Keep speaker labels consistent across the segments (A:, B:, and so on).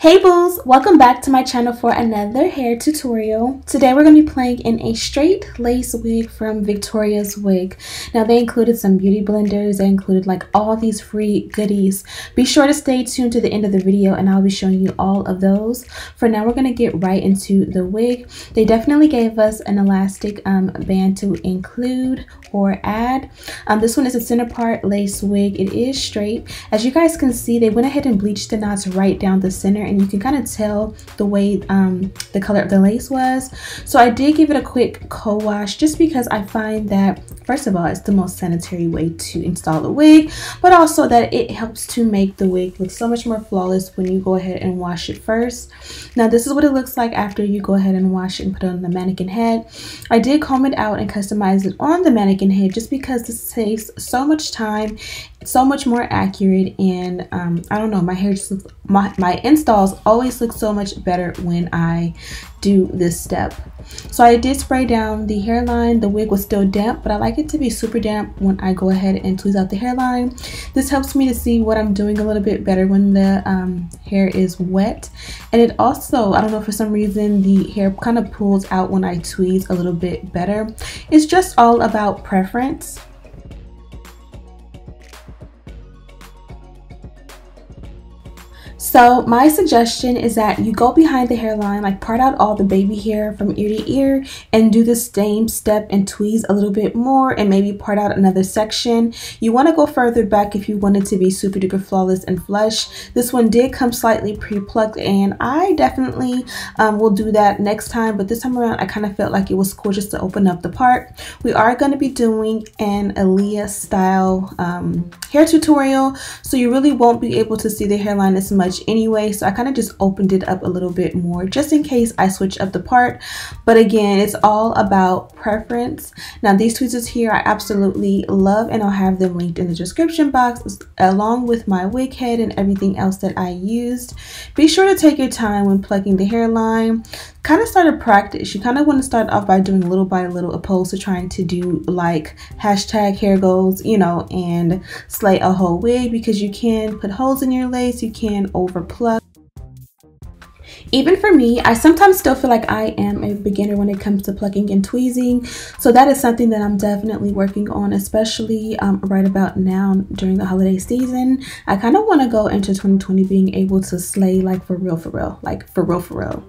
A: Hey boos, welcome back to my channel for another hair tutorial. Today we're going to be playing in a straight lace wig from Victoriaswig. Now they included some beauty blenders, they included like all these free goodies. Be sure to stay tuned to the end of the video and I'll be showing you all of those. For now we're going to get right into the wig. They definitely gave us an elastic band to include or add. This one is a center part lace wig. It is straight. As you guys can see, they went ahead and bleached the knots right down the center, and you can kind of tell the way the color of the lace was. So I did give it a quick co-wash just because I find that, first of all, it's the most sanitary way to install the wig, but also that it helps to make the wig look so much more flawless when you go ahead and wash it first. Now this is what it looks like after you go ahead and wash it and put it on the mannequin head. I did comb it out and customize it on the mannequin head just because this saves so much time. It's so much more accurate, and I don't know, my hair just looks, my installs always look so much better when I do this step. So I did spray down the hairline. The wig was still damp, but I like it to be super damp when I go ahead and tweeze out the hairline. This helps me to see what I'm doing a little bit better when the hair is wet. And it also, I don't know, for some reason the hair kind of pulls out when I tweeze a little bit better. It's just all about preference. So my suggestion is that you go behind the hairline, like part out all the baby hair from ear to ear, and do the same step and tweeze a little bit more and maybe part out another section. You want to go further back if you want it to be super duper flawless and flush. This one did come slightly pre-plucked, and I definitely will do that next time, but this time around I kind of felt like it was cool just to open up the part. We are going to be doing an Aaliyah style hair tutorial, so you really won't be able to see the hairline as much anyway, so I kind of just opened it up a little bit more just in case I switch up the part. But again, it's all about preference. Now these tweezers here I absolutely love, and I'll have them linked in the description box along with my wig head and everything else that I used. Be sure to take your time when plucking the hairline. Kind of start a practice. You kind of want to start off by doing little by little, opposed to trying to do like hashtag hair goals, you know, and slay a whole wig, because you can put holes in your lace, you can over pluck. Even for me, I sometimes still feel like I am a beginner when it comes to plucking and tweezing. So that is something that I'm definitely working on, especially right about now during the holiday season. I kind of want to go into 2020 being able to slay like for real, like for real.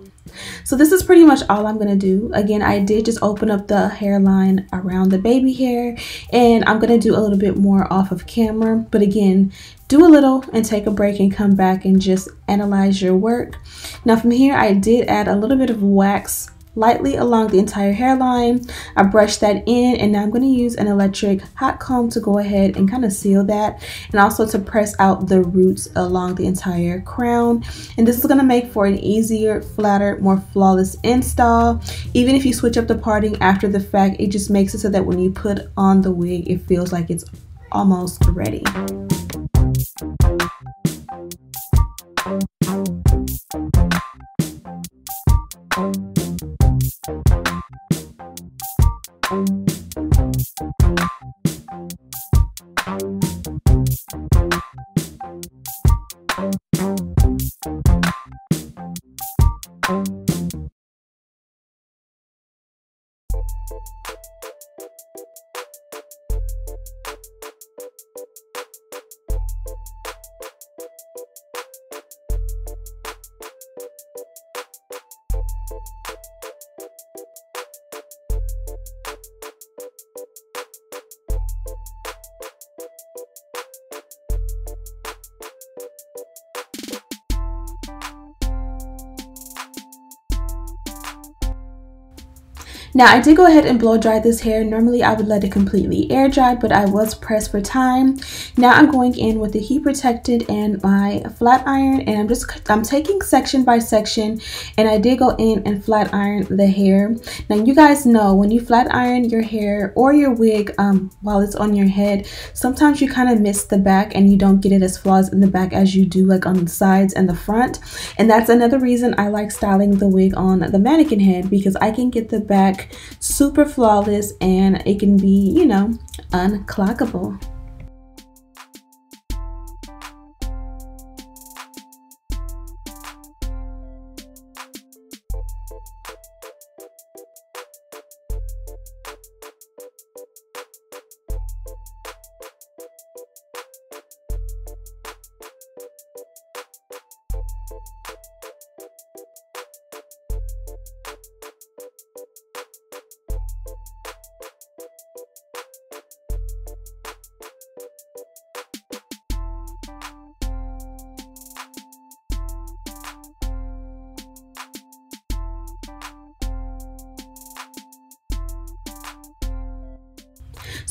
A: So this is pretty much all I'm going to do. Again, I did just open up the hairline around the baby hair, and I'm going to do a little bit more off of camera. But again, do a little and take a break and come back and just analyze your work. Now from here, I did add a little bit of wax lightly along the entire hairline. I brushed that in, and now I'm going to use an electric hot comb to go ahead and kind of seal that, and also to press out the roots along the entire crown. And this is going to make for an easier, flatter, more flawless install. Even if you switch up the parting after the fact, it just makes it so that when you put on the wig, it feels like it's almost ready. Now I did go ahead and blow dry this hair. Normally I would let it completely air dry, but I was pressed for time. Now I'm going in with the heat protected and my flat iron, and I'm taking section by section, and I did go in and flat iron the hair. Now you guys know when you flat iron your hair or your wig while it's on your head, sometimes you kind of miss the back and you don't get it as flawless in the back as you do like on the sides and the front. And that's another reason I like styling the wig on the mannequin head, because I can get the back super flawless and it can be, you know, unclockable.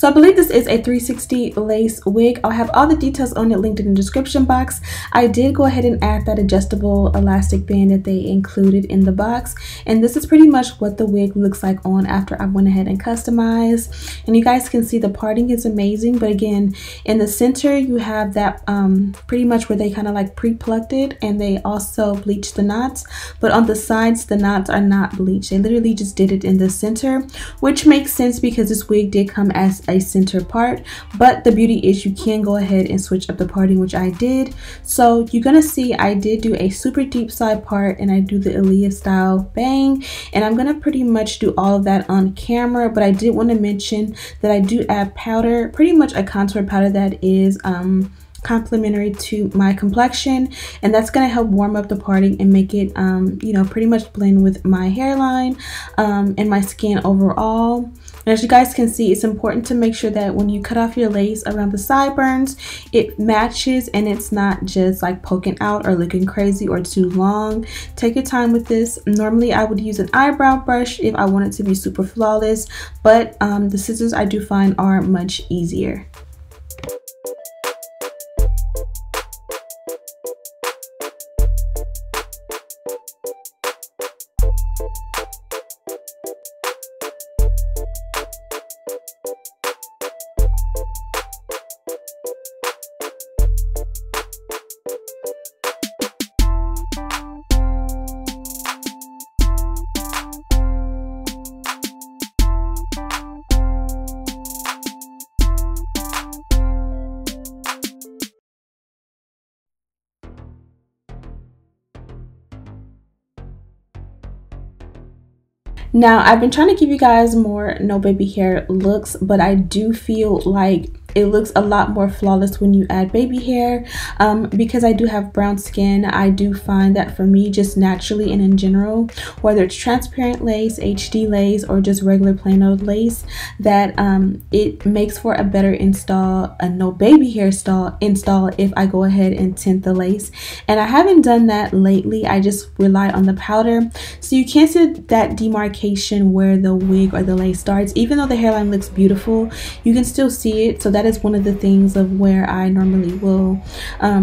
A: So I believe this is a 360 lace wig. I'll have all the details on it linked in the description box. I did go ahead and add that adjustable elastic band that they included in the box. And this is pretty much what the wig looks like on after I went ahead and customized. And you guys can see the parting is amazing. But again, in the center, you have that pretty much where they kind of like pre-plucked it. And they also bleached the knots. But on the sides, the knots are not bleached. They literally just did it in the center, which makes sense because this wig did come as a center part. But the beauty is you can go ahead and switch up the parting, which I did. So you're gonna see I did do a super deep side part and I do the Aaliyah style bang, and I'm gonna pretty much do all of that on camera. But I did want to mention that I do add powder, pretty much a contour powder that is complementary to my complexion, and that's going to help warm up the parting and make it you know, pretty much blend with my hairline and my skin overall. And as you guys can see, it's important to make sure that when you cut off your lace around the sideburns, it matches and it's not just like poking out or looking crazy or too long. Take your time with this. Normally I would use an eyebrow brush if I want it to be super flawless, but the scissors I do find are much easier. Now, I've been trying to give you guys more no baby hair looks, but I do feel like it looks a lot more flawless when you add baby hair. Because I do have brown skin, I do find that for me, just naturally and in general, whether it's transparent lace, HD lace, or just regular plain old lace, that it makes for a better install, a no baby hair install if I go ahead and tint the lace. And I haven't done that lately. I just rely on the powder. So you can't see that demarcation where the wig or the lace starts. Even though the hairline looks beautiful, you can still see it. So that is one of the things of where I normally will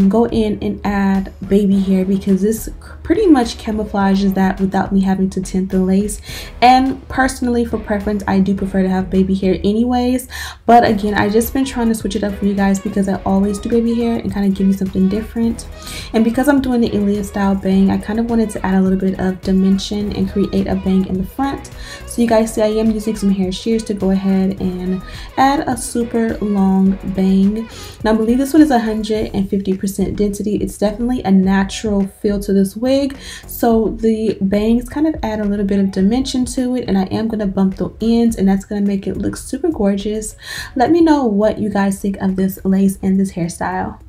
A: go in and add baby hair, because this pretty much camouflages that without me having to tint the lace. And personally, for preference, I do prefer to have baby hair anyways. But again, I just been trying to switch it up for you guys because I always do baby hair and kind of give you something different. And because I'm doing the Aaliyah style bang, I kind of wanted to add a little bit of dimension and create a bang in the front. So you guys see I am using some hair shears to go ahead and add a super long bang. Now I believe this one is 150% density. It's definitely a natural feel to this wig, so the bangs kind of add a little bit of dimension to it, and I am going to bump the ends, and that's going to make it look super gorgeous. Let me know what you guys think of this lace and this hairstyle.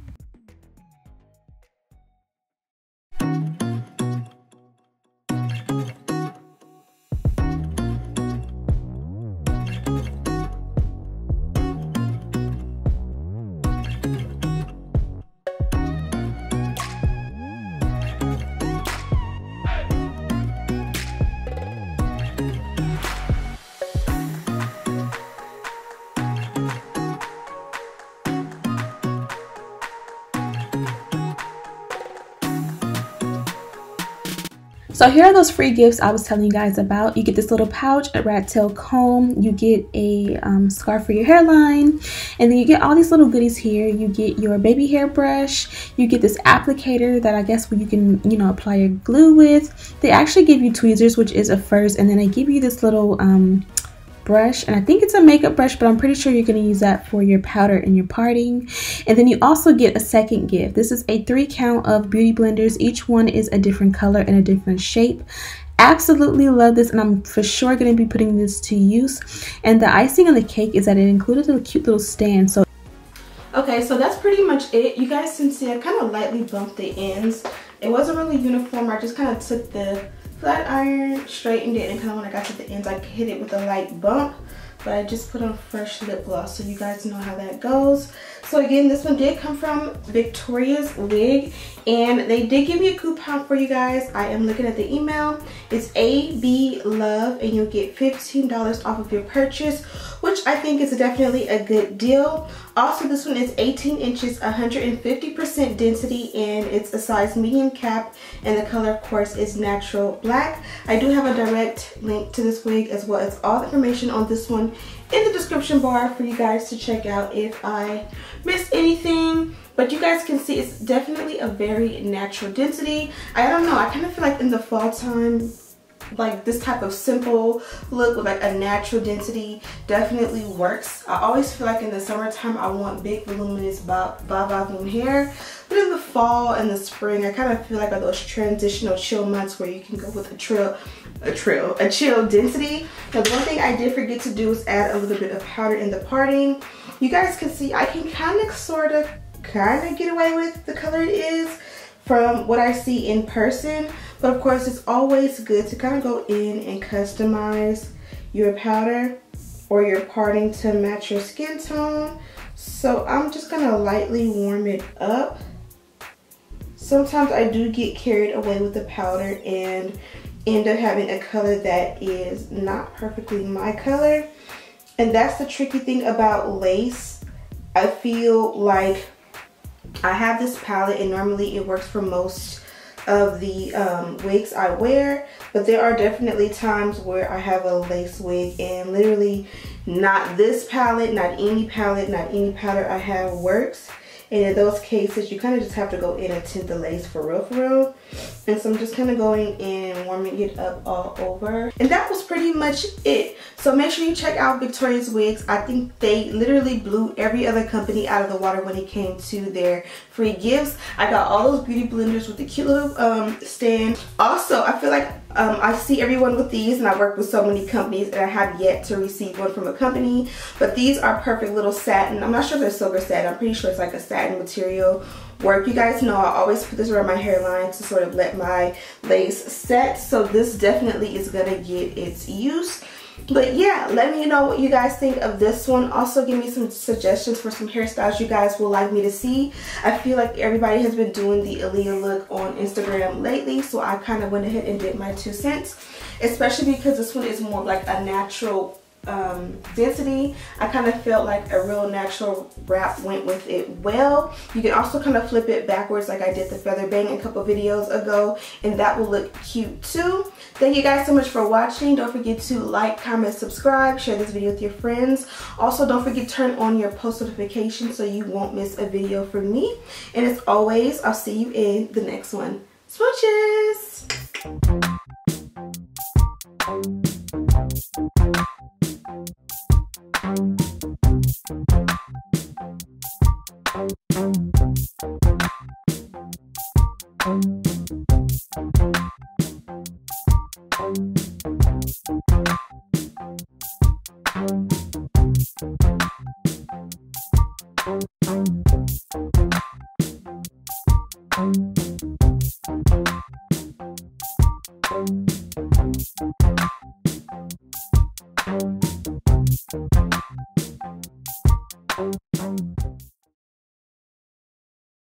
A: So here are those free gifts I was telling you guys about. You get this little pouch, a rat tail comb, you get a scarf for your hairline, and then you get all these little goodies here. You get your baby hair brush, you get this applicator that I guess you can, you know, apply your glue with. They actually give you tweezers, which is a first, and then they give you this little brush, and I think it's a makeup brush, but I'm pretty sure you're going to use that for your powder and your parting. And then you also get a second gift. This is a 3 count of beauty blenders. Each one is a different color and a different shape. Absolutely love this, and I'm for sure going to be putting this to use. And the icing on the cake is that it included a cute little stand. So okay, so that's pretty much it. You guys can see I kind of lightly bumped the ends It wasn't really uniform. I just kind of took the flat iron, straightened it, and kind of when I got to the ends, I hit it with a light bump. But I just put on fresh lip gloss so you guys know how that goes. So again, this one did come from Victoriaswig, and they did give me a coupon for you guys. I am looking at the email. It's AB Love, and you'll get $15 off of your purchase, which I think is definitely a good deal. Also, this one is 18 inches, 150% density, and it's a size medium cap, and the color, of course, is natural black. I do have a direct link to this wig as well as all the information on this one in the description bar for you guys to check out if I missed anything. But you guys can see it's definitely a very natural density. I don't know, I kind of feel like in the fall time, like this type of simple look with like a natural density definitely works. I always feel like in the summertime I want big voluminous volume hair, but in the fall and the spring I kind of feel like are those transitional chill months where you can go with a chill density. Now, the one thing I did forget to do is add a little bit of powder in the parting. You guys can see I can kind of get away with the color it is from what I see in person. But of course, it's always good to kind of go in and customize your powder or your parting to match your skin tone. So I'm just gonna lightly warm it up. Sometimes I do get carried away with the powder and end up having a color that is not perfectly my color. And that's the tricky thing about lace. I feel like I have this palette and normally it works for most of the wigs I wear, but there are definitely times where I have a lace wig and literally not this palette, not any powder I have works. And in those cases, you kind of just have to go in and tint the lace for real. And so I'm just kind of going in and warming it up all over. And that was pretty much it. So make sure you check out Victoriaswigs. I think they literally blew every other company out of the water when it came to their free gifts. I got all those beauty blenders with the cute little stand. Also, I feel like I see everyone with these, and I work with so many companies, and I have yet to receive one from a company. But these are perfect little satin. I'm not sure if they're silk or satin. I'm pretty sure it's like a satin material work. You guys know I always put this around my hairline to sort of let my lace set. So this definitely is gonna get its use. But yeah, let me know what you guys think of this one. Also give me some suggestions for some hairstyles you guys would like me to see. I feel like everybody has been doing the Aaliyah look on Instagram lately, so I kind of went ahead and did my 2 cents, especially because this one is more like a natural density. I kind of felt like a real natural wrap went with it well. You can also kind of flip it backwards like I did the feather bang a couple videos ago, and that will look cute too. Thank you guys so much for watching. Don't forget to like, comment, subscribe, share this video with your friends. Also, don't forget to turn on your post notifications so you won't miss a video from me. And as always, I'll see you in the next one. Swatches!